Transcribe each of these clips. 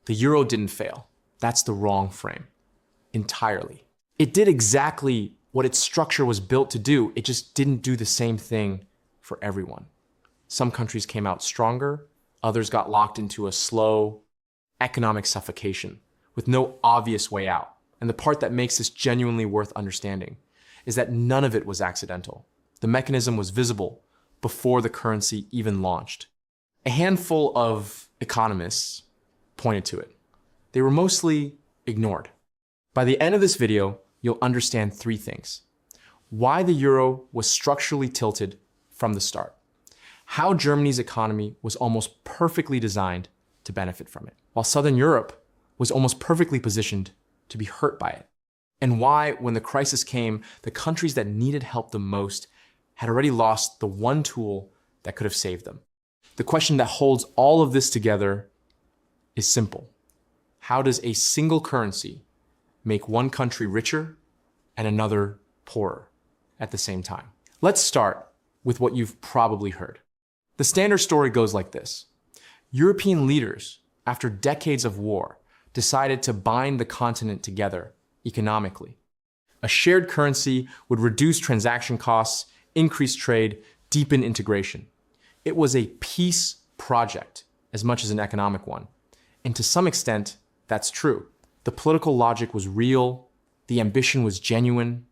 The euro didn't fail. That's the wrong frame. Entirely. It did exactly what its structure was built to do. It just didn't do the same thing for everyone. Some countries came out stronger. Others got locked into a slow economic suffocation with no obvious way out. And the part that makes this genuinely worth understanding is that none of it was accidental. The mechanism was visible before the currency even launched. A handful of economists pointed to it. They were mostly ignored. By the end of this video, you'll understand three things. Why the euro was structurally tilted from the start. How Germany's economy was almost perfectly designed to benefit from it, while Southern Europe was almost perfectly positioned to be hurt by it. And why, when the crisis came, the countries that needed help the most had already lost the one tool that could have saved them. The question that holds all of this together is simple. How does a single currency make one country richer and another poorer at the same time? Let's start with what you've probably heard. The standard story goes like this. European leaders, after decades of war, decided to bind the continent together economically. A shared currency would reduce transaction costs, increase trade, deepen integration. It was a peace project as much as an economic one. And to some extent, that's true. The political logic was real, the ambition was genuine,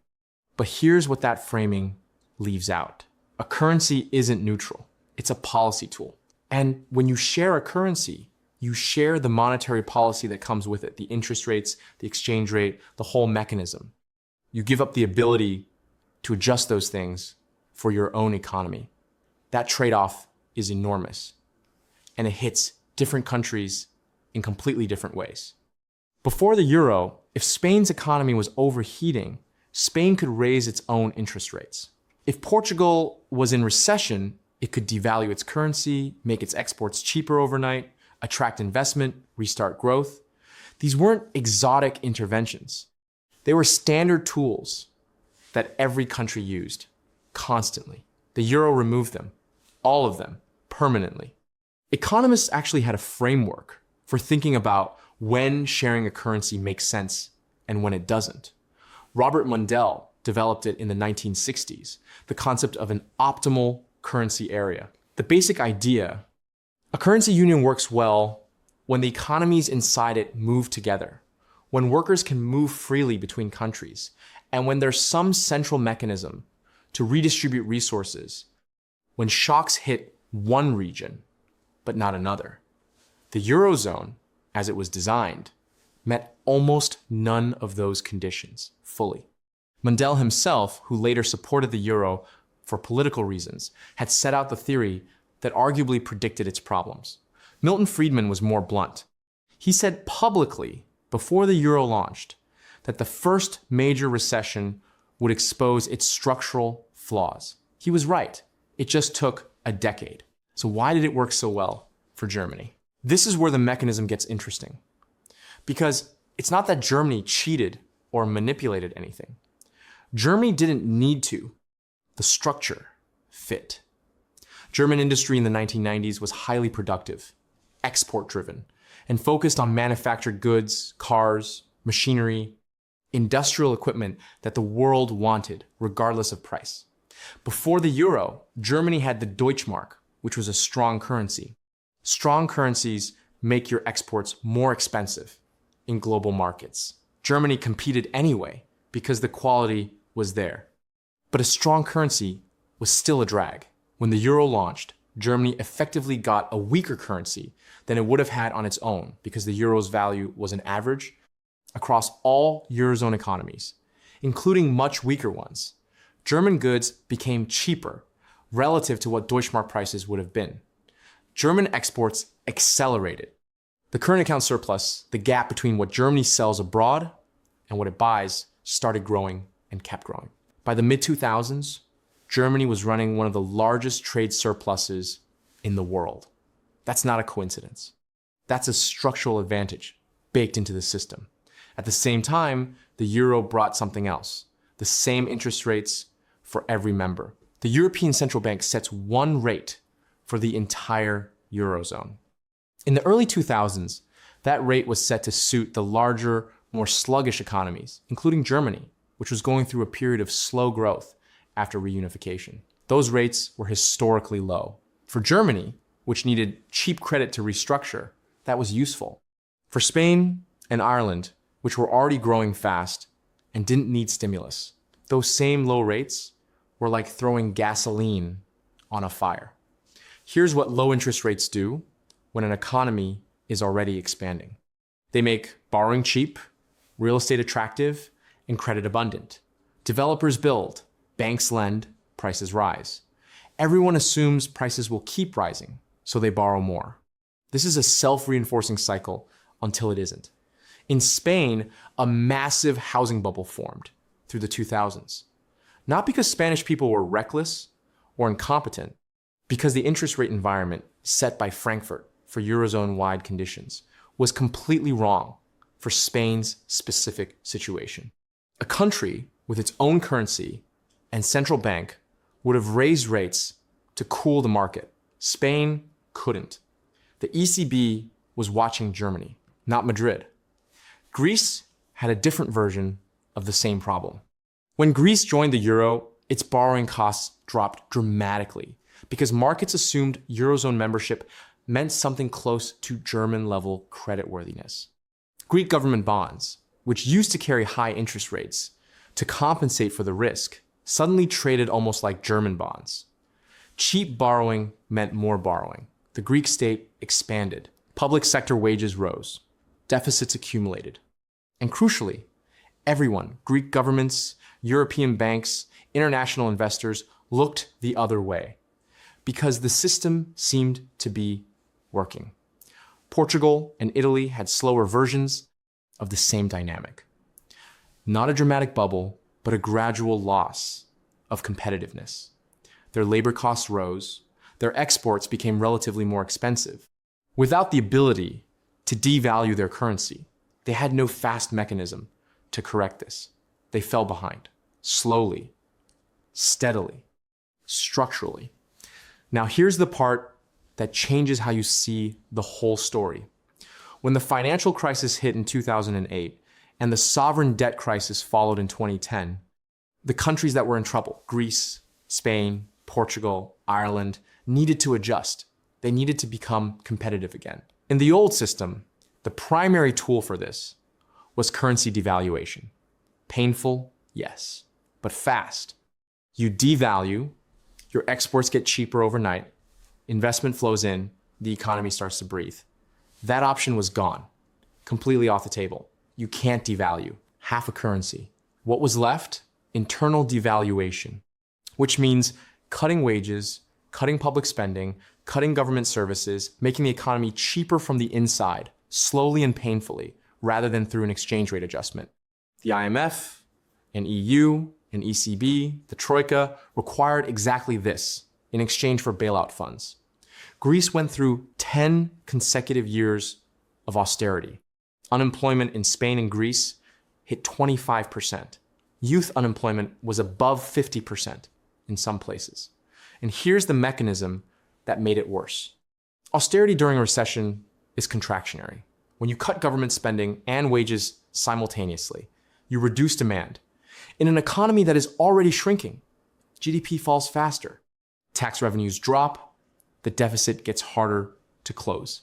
but here's what that framing leaves out. A currency isn't neutral. It's a policy tool. And when you share a currency, you share the monetary policy that comes with it, the interest rates, the exchange rate, the whole mechanism. You give up the ability to adjust those things for your own economy. That trade-off is enormous, and it hits different countries in completely different ways. Before the euro, if Spain's economy was overheating, Spain could raise its own interest rates. If Portugal was in recession, it could devalue its currency, make its exports cheaper overnight, attract investment, restart growth. These weren't exotic interventions. They were standard tools that every country used constantly. The euro removed them, all of them, permanently. Economists actually had a framework for thinking about when sharing a currency makes sense and when it doesn't. Robert Mundell developed it in the 1960s, the concept of an optimal currency area. The basic idea: a currency union works well when the economies inside it move together, when workers can move freely between countries, and when there's some central mechanism to redistribute resources when shocks hit one region, but not another. The Eurozone, as it was designed, met almost none of those conditions fully. Mundell himself, who later supported the euro for political reasons, had set out the theory that arguably predicted its problems. Milton Friedman was more blunt. He said publicly, before the euro launched, that the first major recession would expose its structural flaws. He was right. It just took a decade. So why did it work so well for Germany? This is where the mechanism gets interesting. Because it's not that Germany cheated or manipulated anything. Germany didn't need to. The structure fit. German industry in the 1990s was highly productive, export-driven, and focused on manufactured goods, cars, machinery, industrial equipment that the world wanted, regardless of price. Before the euro, Germany had the Deutschmark, which was a strong currency. Strong currencies make your exports more expensive in global markets. Germany competed anyway because the quality was there. But a strong currency was still a drag. When the euro launched, Germany effectively got a weaker currency than it would have had on its own because the euro's value was an average across all Eurozone economies, including much weaker ones. German goods became cheaper relative to what Deutschmark prices would have been. German exports accelerated. The current account surplus, the gap between what Germany sells abroad and what it buys, started growing and kept growing. By the mid-2000s, Germany was running one of the largest trade surpluses in the world. That's not a coincidence. That's a structural advantage baked into the system. At the same time, the euro brought something else: the same interest rates for every member. The European Central Bank sets one rate for the entire Eurozone. In the early 2000s, That rate was set to suit the larger, more sluggish economies, including Germany, which was going through a period of slow growth after reunification. Those rates were historically low. For Germany, which needed cheap credit to restructure, that was useful. For Spain and Ireland, which were already growing fast and didn't need stimulus, those same low rates were like throwing gasoline on a fire. Here's what low interest rates do when an economy is already expanding. They make borrowing cheap, real estate attractive, and credit abundant. Developers build, banks lend, prices rise. Everyone assumes prices will keep rising, so they borrow more. This is a self-reinforcing cycle until it isn't. In Spain, a massive housing bubble formed through the 2000s. Not because Spanish people were reckless or incompetent, because the interest rate environment set by Frankfurt for Eurozone-wide conditions was completely wrong for Spain's specific situation. A country with its own currency and central bank would have raised rates to cool the market. Spain couldn't. The ECB was watching Germany, not Madrid. Greece had a different version of the same problem. When Greece joined the euro, its borrowing costs dropped dramatically because markets assumed Eurozone membership meant something close to German-level creditworthiness. Greek government bonds, which used to carry high interest rates to compensate for the risk, suddenly traded almost like German bonds. Cheap borrowing meant more borrowing. The Greek state expanded. Public sector wages rose. Deficits accumulated. And crucially, everyone, Greek governments, European banks, international investors, looked the other way because the system seemed to be working. Portugal and Italy had slower versions of the same dynamic. Not a dramatic bubble, but a gradual loss of competitiveness. Their labor costs rose. Their exports became relatively more expensive. Without the ability to devalue their currency, they had no fast mechanism to correct this. They fell behind, slowly, steadily, structurally. Now here's the part that changes how you see the whole story. When the financial crisis hit in 2008 and the sovereign debt crisis followed in 2010, the countries that were in trouble, Greece, Spain, Portugal, Ireland, needed to adjust. They needed to become competitive again. In the old system, the primary tool for this was currency devaluation. Painful, yes, but fast. You devalue, your exports get cheaper overnight, investment flows in, the economy starts to breathe. That option was gone, completely off the table. You can't devalue half a currency. What was left? Internal devaluation, which means cutting wages, cutting public spending, cutting government services, making the economy cheaper from the inside, slowly and painfully, rather than through an exchange rate adjustment. The IMF, and EU, and ECB, the Troika, required exactly this in exchange for bailout funds. Greece went through 10 consecutive years of austerity. Unemployment in Spain and Greece hit 25%. Youth unemployment was above 50% in some places. And here's the mechanism that made it worse. Austerity during a recession is contractionary. When you cut government spending and wages simultaneously, you reduce demand. In an economy that is already shrinking, GDP falls faster. Tax revenues drop. The deficit gets harder to close,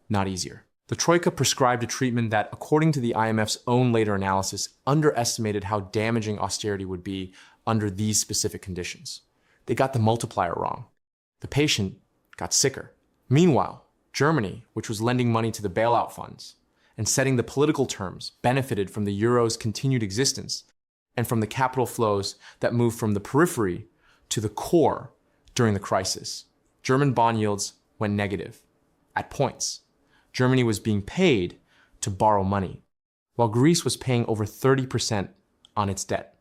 not easier. The Troika prescribed a treatment that, according to the IMF's own later analysis, underestimated how damaging austerity would be under these specific conditions. They got the multiplier wrong. The patient got sicker. Meanwhile, Germany, which was lending money to the bailout funds and setting the political terms, benefited from the euro's continued existence and from the capital flows that moved from the periphery to the core during the crisis. German bond yields went negative at points. Germany was being paid to borrow money, while Greece was paying over 30% on its debt.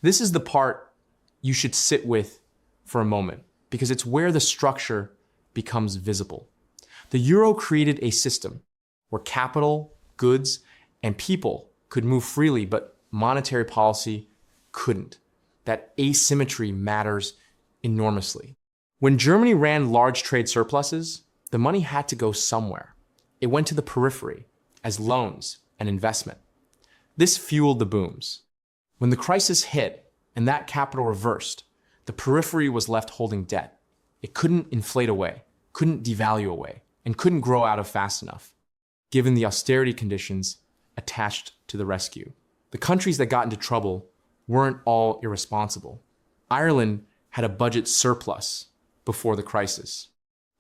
This is the part you should sit with for a moment, because it's where the structure becomes visible. The euro created a system where capital, goods, and people could move freely, but monetary policy couldn't. That asymmetry matters enormously. When Germany ran large trade surpluses, the money had to go somewhere. It went to the periphery as loans and investment. This fueled the booms. When the crisis hit and that capital reversed, the periphery was left holding debt. It couldn't inflate away, couldn't devalue away, and couldn't grow out of fast enough, given the austerity conditions attached to the rescue. The countries that got into trouble weren't all irresponsible. Ireland had a budget surplus before the crisis.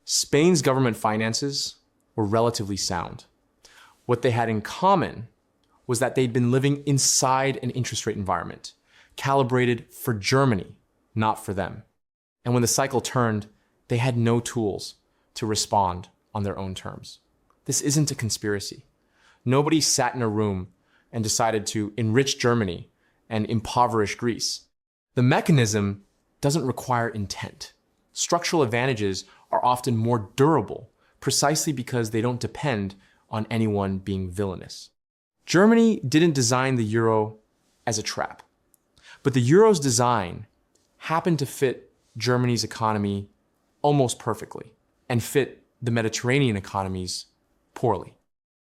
Spain's government finances were relatively sound. What they had in common was that they'd been living inside an interest rate environment, calibrated for Germany, not for them. And when the cycle turned, they had no tools to respond on their own terms. This isn't a conspiracy. Nobody sat in a room and decided to enrich Germany and impoverish Greece. The mechanism doesn't require intent. Structural advantages are often more durable precisely because they don't depend on anyone being villainous. Germany didn't design the euro as a trap, but the euro's design happened to fit Germany's economy almost perfectly and fit the Mediterranean economies poorly.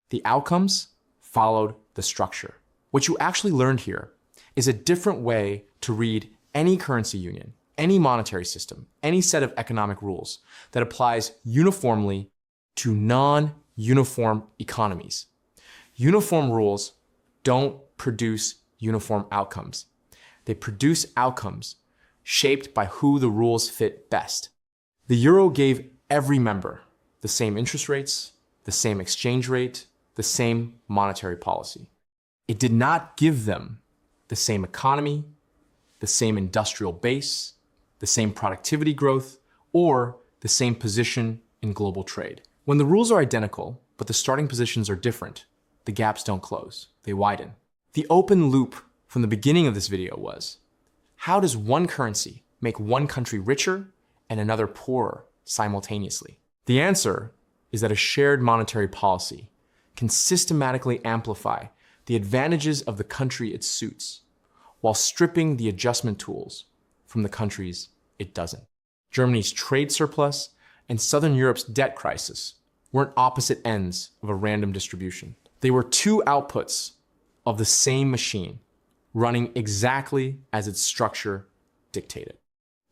The outcomes followed the structure. What you actually learned here is a different way to read any currency union, any monetary system, any set of economic rules that applies uniformly to non-uniform economies. Uniform rules don't produce uniform outcomes. They produce outcomes shaped by who the rules fit best. The euro gave every member the same interest rates, the same exchange rate, the same monetary policy. It did not give them the same economy, the same industrial base, the same productivity growth, or the same position in global trade. When the rules are identical, but the starting positions are different, the gaps don't close, they widen. The open loop from the beginning of this video was, how does one currency make one country richer and another poorer simultaneously? The answer is that a shared monetary policy can systematically amplify the advantages of the country it suits, while stripping the adjustment tools from the countries it doesn't. Germany's trade surplus and Southern Europe's debt crisis weren't opposite ends of a random distribution. They were two outputs of the same machine, running exactly as its structure dictated.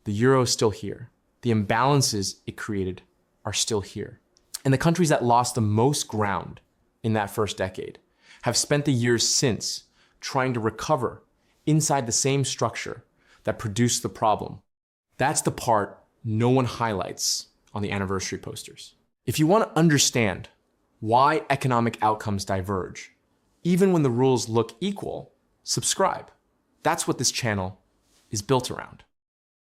The euro is still here. The imbalances it created are still here. And the countries that lost the most ground in that first decade have spent the years since trying to recover inside the same structure that produced the problem. That's the part no one highlights on the anniversary posters. If you want to understand why economic outcomes diverge, even when the rules look equal, subscribe. That's what this channel is built around.